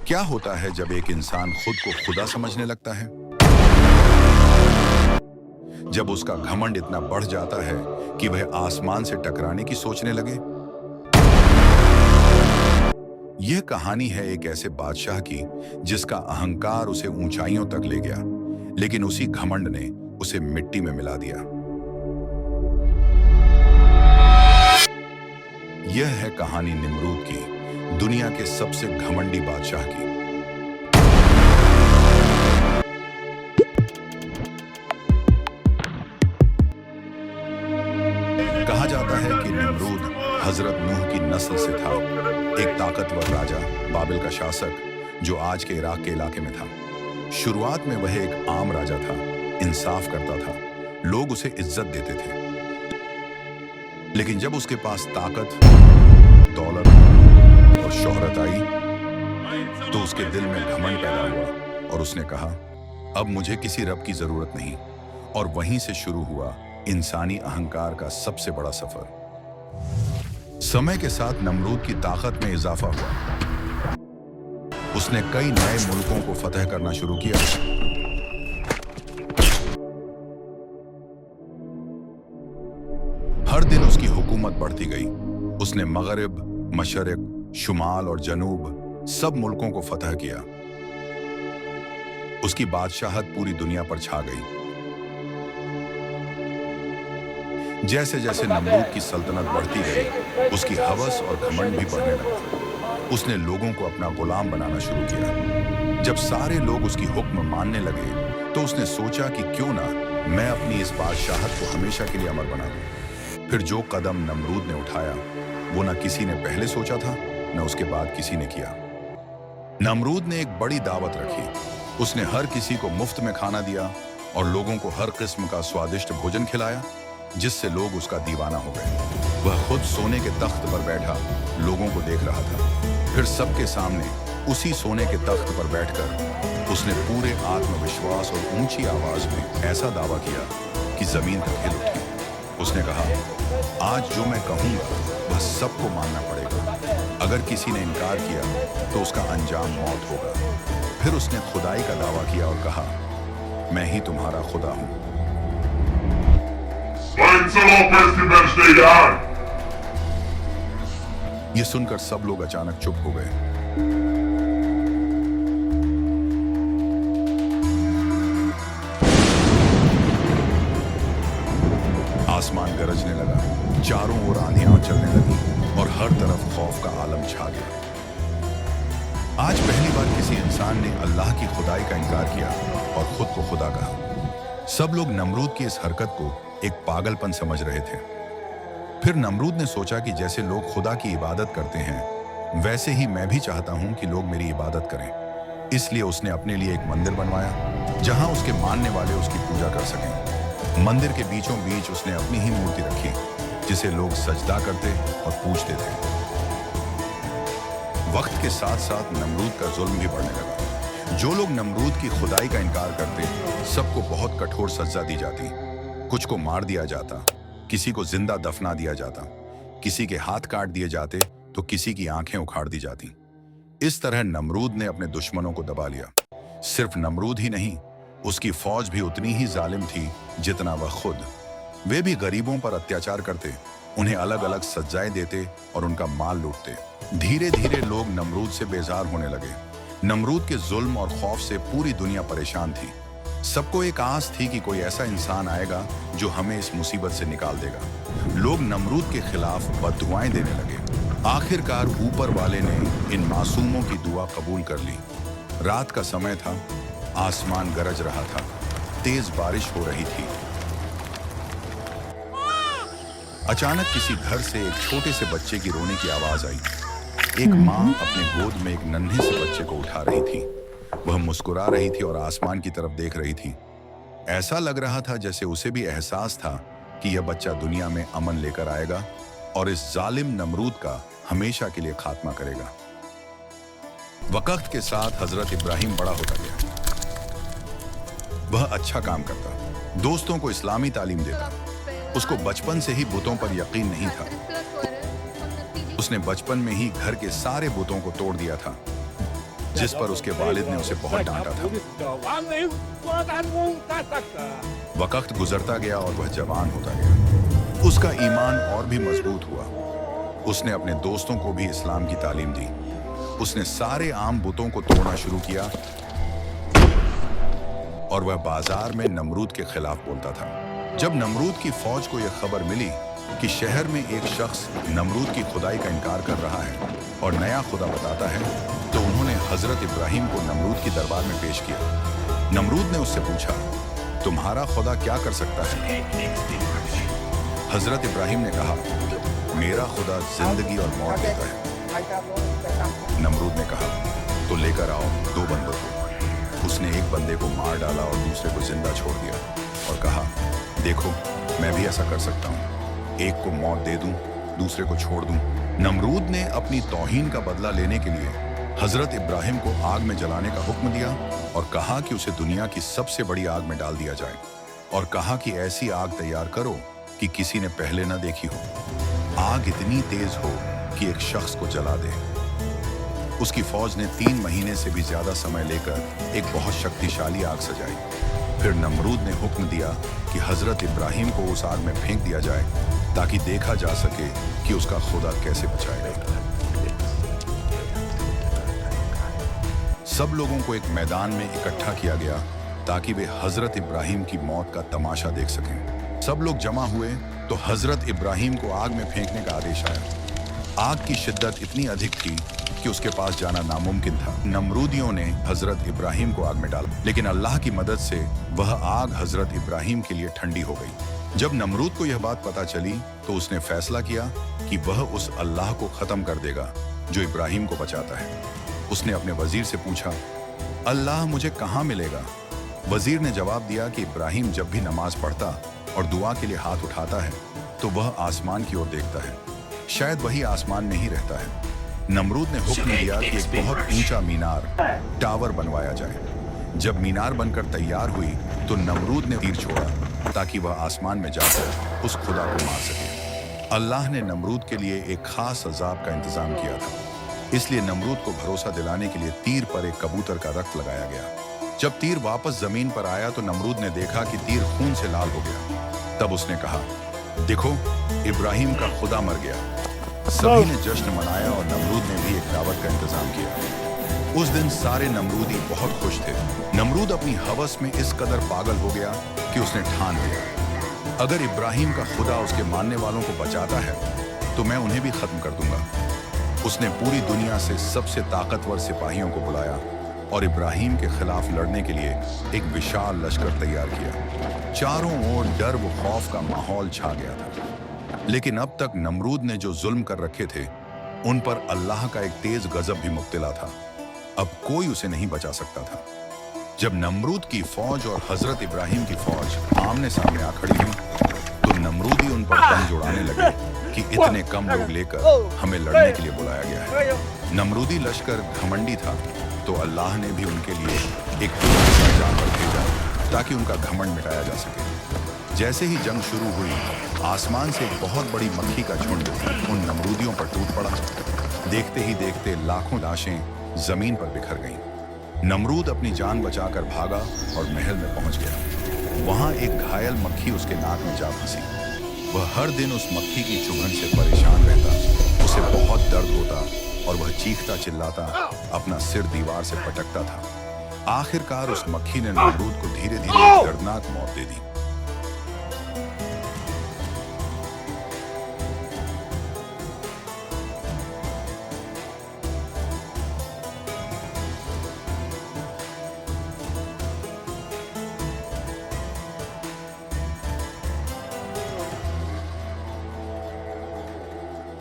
क्या होता है जब एक इंसान खुद को खुदा समझने लगता है? जब उसका घमंड इतना बढ़ जाता है कि वह आसमान से टकराने की सोचने लगे। यह कहानी है एक ऐसे बादशाह की जिसका अहंकार उसे ऊंचाइयों तक ले गया, लेकिन उसी घमंड ने उसे मिट्टी में मिला दिया। यह है कहानी निमरूद की, दुनिया के सबसे घमंडी बादशाह की। कहा जाता है कि निमरूद हजरत नूह की नस्ल से था, एक ताकतवर राजा, बाबिल का शासक, जो आज के इराक के इलाके में था। शुरुआत में वह एक आम राजा था, इंसाफ करता था, लोग उसे इज्जत देते थे। लेकिन जब उसके पास ताकत, दौलत और शोहरत आई, तो उसके दिल में घमंड पैदा हुआ और उसने कहा, अब मुझे किसी रब की जरूरत नहीं। और वहीं से शुरू हुआ इंसानी अहंकार का सबसे बड़ा सफर। समय के साथ नमरूद की ताकत में इजाफा हुआ। उसने कई नए मुल्कों को फतह करना शुरू किया। हर दिन उसकी हुकूमत बढ़ती गई। उसने मगरिब, मशरिक, शुमाल और जनूब सब मुल्कों को फतह किया। उसकी बादशाहत पूरी दुनिया पर छा गई। जैसे जैसे नमरूद की सल्तनत बढ़ती गई, उसकी हवस और घमंड भी बढ़ने लगा। उसने लोगों को अपना गुलाम बनाना शुरू किया। जब सारे लोग उसकी हुक्म मानने लगे, तो उसने सोचा कि क्यों ना मैं अपनी इस बादशाहत को हमेशा के लिए अमर बना दूं। फिर जो कदम नमरूद ने उठाया, वो न किसी ने पहले सोचा था, न उसके बाद किसी ने किया। नमरूद ने एक बड़ी दावत रखी। उसने हर किसी को मुफ्त में खाना दिया और लोगों को हर किस्म का स्वादिष्ट भोजन खिलाया, जिससे लोग उसका दीवाना हो गए। वह खुद सोने के तख्त पर बैठा लोगों को देख रहा था। फिर सबके सामने उसी सोने के तख्त पर बैठकर उसने पूरे आत्मविश्वास और ऊंची आवाज में ऐसा दावा किया कि जमीन तक हिल उठी। उसने कहा, आज जो मैं कहूंगा वह सबको मानना पड़ेगा। अगर किसी ने इनकार किया तो उसका अंजाम मौत होगा। फिर उसने खुदाई का दावा किया और कहा, मैं ही तुम्हारा खुदा हूं। ये सुनकर सब लोग अचानक चुप हो गए। आसमान गरजने लगा, चारों ओर आंधियां चलने लगी और हर तरफ खौफ का आलम छा गया। आज पहली बार किसी इंसान ने अल्लाह की खुदाई का इनकार किया और खुद को खुदा कहा। सब लोग नमरूद की इस हरकत को एक पागलपन समझ रहे थे। फिर नमरूद ने सोचा कि जैसे लोग खुदा की इबादत करते हैं, वैसे ही मैं भी चाहता हूं कि लोग मेरी इबादत करें। इसलिए उसने अपने लिए एक मंदिर बनवाया, जहां उसके मानने वाले उसकी पूजा कर सकें। मंदिर के बीचों बीच उसने अपनी ही मूर्ति रखी, जिसे लोग सजदा करते और पूजते थे। वक्त के साथ साथ नमरूद का जुल्म भी बढ़ने लगा। जो लोग नमरूद की खुदाई का इनकार करते, सबको बहुत कठोर सजा दी जाती। कुछ को मार दिया जाता, किसी को जिंदा दफना दिया जाता, किसी के हाथ काट दिए जाते तो किसी की आंखें उखाड़ दी जाती। इस तरह नमरूद ने अपने दुश्मनों को दबा लिया। सिर्फ नमरूद ही नहीं, उसकी फौज भी उतनी ही जालिम थी जितना वह खुद। वे भी गरीबों पर अत्याचार करते, उन्हें अलग अलग सजाएं देते और उनका माल लूटते। धीरे धीरे लोग नमरूद से बेजार होने लगे। नमरूद के जुल्म और खौफ से पूरी दुनिया परेशान थी। सबको एक आस थी कि कोई ऐसा इंसान आएगा जो हमें इस मुसीबत से निकाल देगा। लोग नमरूद के खिलाफ बद्दुआएं देने लगे। आखिरकार ऊपर वाले ने इन मासूमों की दुआ कबूल कर ली। रात का समय था, आसमान गरज रहा था, तेज बारिश हो रही थी। अचानक किसी घर से एक छोटे से बच्चे की रोने की आवाज आई। एक माँ अपने गोद में एक नन्हे से बच्चे को उठा रही थी। वह मुस्कुरा रही थी और आसमान की तरफ देख रही थी। ऐसा लग रहा था जैसे उसे भी एहसास था कि यह बच्चा दुनिया में अमन लेकर आएगा और इस जालिम नमरूद का हमेशा के लिए खात्मा करेगा। वक्त के साथ हजरत इब्राहिम बड़ा होता गया। वह अच्छा काम करता, दोस्तों को इस्लामी तालीम देता। उसको बचपन से ही बुतों पर यकीन नहीं था। उसने बचपन में ही घर के सारे बुतों को तोड़ दिया था। जिस पर उसके वालिद ने उसे बहुत डांटा था। वक्त गुजरता गया और वह जवान होता गया। उसका ईमान और भी मजबूत हुआ। उसने अपने दोस्तों को भी इस्लाम की तालीम दी। उसने सारे आम बुतों को तोड़ना शुरू किया और वह बाजार में नमरूद के खिलाफ बोलता था। जब नमरूद की फौज को यह खबर मिली कि शहर में एक शख्स नमरूद की खुदाई का इनकार कर रहा है और नया खुदा बताता है, तो उन्होंने हजरत इब्राहिम को नमरूद की दरबार में पेश किया। नमरूद ने उससे पूछा, तुम्हारा खुदा क्या कर सकता है? हजरत इब्राहिम ने कहा, मेरा खुदा जिंदगी और मौत देता है। नमरूद ने कहा, तो लेकर आओ 2 बंदों को। उसने एक बंदे को मार डाला और दूसरे को जिंदा छोड़ दिया और कहा, देखो मैं भी ऐसा कर सकता हूँ, एक को मौत दे दूं, दूसरे को छोड़ दूं। नमरूद ने अपनी तौहीन का बदला लेने के लिए हजरत इब्राहिम को आग में जलाने का हुक्म दिया और कहा कि उसे दुनिया की सबसे बड़ी आग में डाल दिया जाए और कहा कि ऐसी आग तैयार करो कि किसी ने पहले न देखी हो। आग इतनी तेज हो कि एक शख्स को जला दे। उसकी फौज ने 3 महीने से भी ज्यादा समय लेकर एक बहुत शक्तिशाली आग सजाई। फिर नमरूद ने हुक्म दिया कि हजरत इब्राहिम को उस आग में फेंक दिया जाए ताकि देखा जा सके कि उसका खुदा कैसे बचाएगा। सब लोगों को एक मैदान में इकट्ठा किया गया ताकि वे हजरत इब्राहिम की मौत का तमाशा देख सकें। सब लोग जमा हुए तो हजरत इब्राहिम को आग में फेंकने का आदेश आया। आग की शिद्दत इतनी अधिक थी कि उसके पास जाना नामुमकिन था। नमरूदियों ने हजरत इब्राहिम को आग में डाला, लेकिन अल्लाह की मदद से वह आग हजरत इब्राहिम के लिए ठंडी हो गई। जब नमरूद को यह बात पता चली तो उसने फैसला किया कि वह उस अल्लाह को खत्म कर देगा जो इब्राहिम को बचाता है। उसने अपने वजीर से पूछा, अल्लाह मुझे कहाँ मिलेगा? वजीर ने जवाब दिया कि इब्राहिम जब भी नमाज पढ़ता और दुआ के लिए हाथ उठाता है तो वह आसमान की ओर देखता है। शायद वही आसमान में ही रहता है। नमरूद ने हुक्म दिया कि एक बहुत ऊंचा मीनार, टावर बनवाया जाए। जब मीनार बनकर तैयार हुई तो नमरूद ने तीर छोड़ा ताकि वह आसमान में जाकर उस खुदा को मार सके। अल्लाह ने नमरूद के लिए एक खास अजाब का इंतजाम किया था, इसलिए नमरूद को भरोसा दिलाने के लिए तीर पर एक कबूतर का रक्त लगाया गया। जब तीर वापस जमीन पर आया तो नमरूद ने देखा कि तीर खून से लाल हो गया। तब उसने कहा, देखो इब्राहिम का खुदा मर गया। सभी ने जश्न मनाया और नमरूद ने भी एक दावत का इंतजाम किया। उस दिन सारे नमरूदी बहुत खुश थे। नमरूद अपनी हवस में इस कदर पागल हो गया कि उसने ठान लिया, अगर इब्राहिम का खुदा उसके मानने वालों को बचाता है तो मैं उन्हें भी खत्म कर दूंगा। उसने पूरी दुनिया से सबसे ताकतवर सिपाहियों को बुलाया और इब्राहिम के खिलाफ लड़ने के लिए एक विशाल लश्कर तैयार किया। चारों ओर डर व खौफ का माहौल छा गया था। लेकिन अब तक नमरूद ने जो जुल्म कर रखे थे उन पर अल्लाह का एक तेज गजब भी मुब्तला था। अब कोई उसे नहीं बचा सकता था। जब नमरूद की फौज और हजरत इब्राहिम की फौज आमने सामने आ खड़ी हुई तो नमरूदी उन पर तंज उड़ाने लगे कि इतने कम लोग लेकर हमें लड़ने के लिए बुलाया गया है। नमरूदी लश्कर घमंडी था तो अल्लाह ने भी उनके लिए एक जानवर भेजा ताकि उनका घमंड मिटाया जा सके। जैसे ही जंग शुरू हुई, आसमान से एक बहुत बड़ी मक्खी का झुंड उन नमरूदियों पर टूट पड़ा। देखते ही देखते लाखों लाशें जमीन पर बिखर गईं। नमरूद अपनी जान बचाकर भागा और महल में पहुंच गया। वहां एक घायल मक्खी उसके नाक में जा फंसी। वह हर दिन उस मक्खी की चुभन से परेशान रहता। उसे बहुत दर्द होता और वह चीखता चिल्लाता अपना सिर दीवार से पटकता था। आखिरकार उस मक्खी ने नमरूद को धीरे धीरे दर्दनाक मौत दे दी।